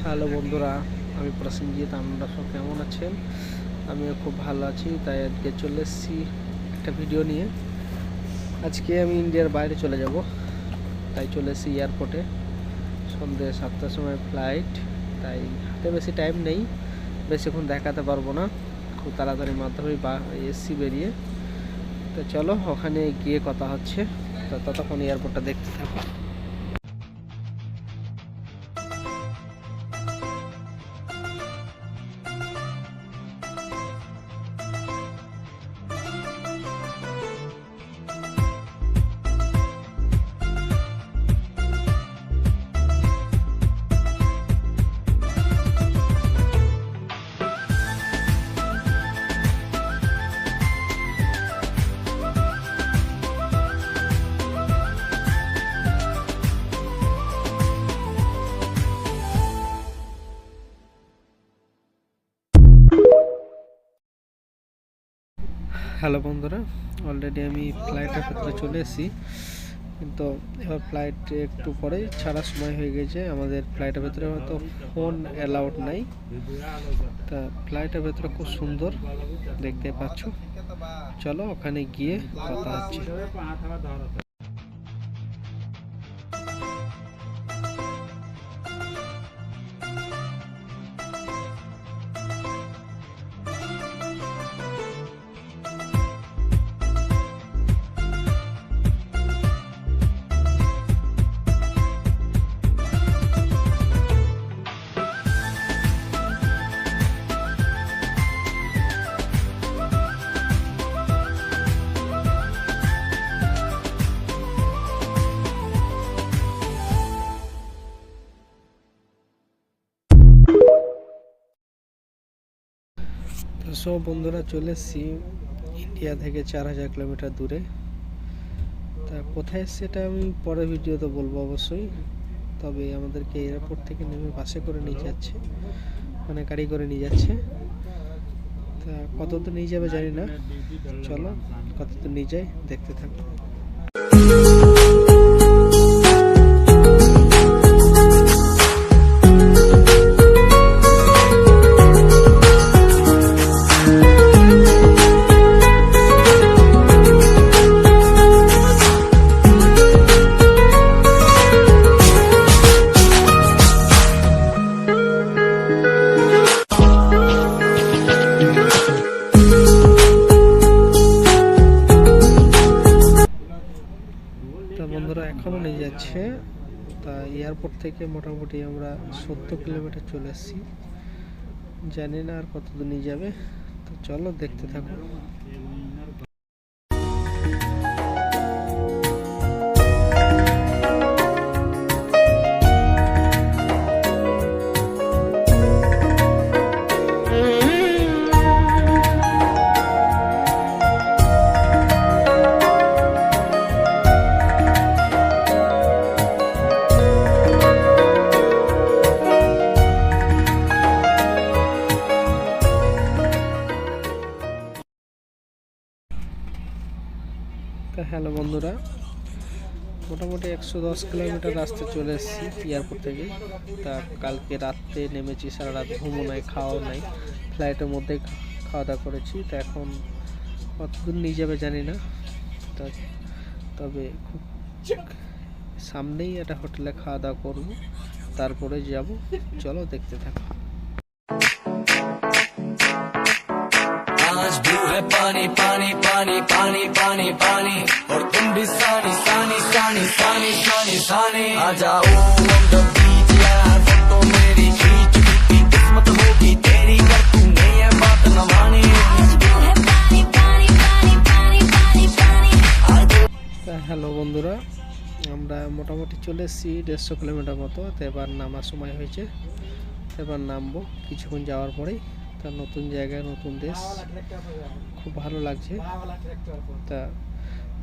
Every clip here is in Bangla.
হ্যালো বন্ধুরা, আমি প্রসেনজিৎ। আপনারা সব কেমন আছেন? আমিও খুব ভালো আছি। তাই আজকে চলে এসেছি একটা ভিডিও নিয়ে। আজকে আমি ইন্ডিয়ার বাইরে চলে যাব, তাই চলে এসেছি এয়ারপোর্টে। সন্ধ্যে 7টার সময় ফ্লাইট, তাই হাতে বেশি টাইম নেই, বেশিক্ষণ দেখাতে পারবো না। খুব তাড়াতাড়ির মাধ্যমে এসছি বেরিয়ে। তো চলো ওখানে গিয়ে কথা হচ্ছে। তো ততক্ষণ এয়ারপোর্টটা দেখতে থাকো। হ্যালো বন্ধুরা, অলরেডি আমি ফ্লাইটের ভেতরে চলে এসেছি, কিন্তু এবার ফ্লাইট একটু পরে ছাড়ার সময় হয়ে গেছে। আমাদের ফ্লাইটের ভেতরে হয়তো ফোন অ্যালাউড নাই। তা ফ্লাইটের ভেতরে খুব সুন্দর দেখতে পাচ্ছ। চলো ওখানে গিয়ে কথা হচ্ছে। সব বন্ধুরা, চলে এসেছি ইন্ডিয়া থেকে 4000 কিলোমিটার দূরে। তা কোথায় সেটা আমি পরের ভিডিওতে বলবো অবশ্যই। তবে আমাদেরকে এয়ারপোর্ট থেকে নেমে বাসে করে নিয়ে যাচ্ছে, মানে গাড়ি করে নিয়ে যাচ্ছে। তা কত দূর নিয়ে যাবে জানি না। চলো কত দূর নিয়ে যাই দেখতে থাকো। বন্ধুরা এখনও নিয়ে যাচ্ছে। তা এয়ারপোর্ট থেকে মোটামুটি আমরা 70 কিলোমিটার চলে এসেছি। জানি না আর কত দূর নিয়ে যাবে। তো চলো দেখতে থাকো। হ্যালো বন্ধুরা, মোটামুটি 110 কিলোমিটার রাস্তা চলে এসেছি এয়ারপোর্ট থেকে। তা কালকে রাত্রে নেমেছি, সারা রাত ঘুমও নাই, খাওয়াও নাই, ফ্লাইটের মধ্যে খাওয়া দাওয়া করেছি। তা এখন কতদূর নিয়ে যাবে জানি না। তা তবে খুব সামনেই একটা হোটেলে খাওয়া দাওয়া করবো, তারপরে যাব। চলো দেখতে থাকো। आज ब्लू है पानी पानी पानी पानी पानी पानी और तुम भी सानी सानी सानी सानी सानी सानी आ जाओ on the beach यार, फोटो मेरी खींच की किस्मत होगी तेरी, कर तूने ये बात न मानी। হ্যালো বন্ধুরা, আমরা মোটামুটি চলে এসেছি 150 কিলোমিটার মতো। তো এবার নামার সময় হয়েছে, এবার নামবো কিছুক্ষণ যাওয়ার পরেই। তা নতুন জায়গায়, নতুন দেশ, খুব ভালো লাগছে। তা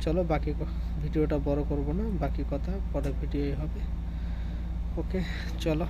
চলো বাকি ভিডিওটা বড় করব না, বাকি কথা পরের ভিডিওই হবে। ওকে চলো।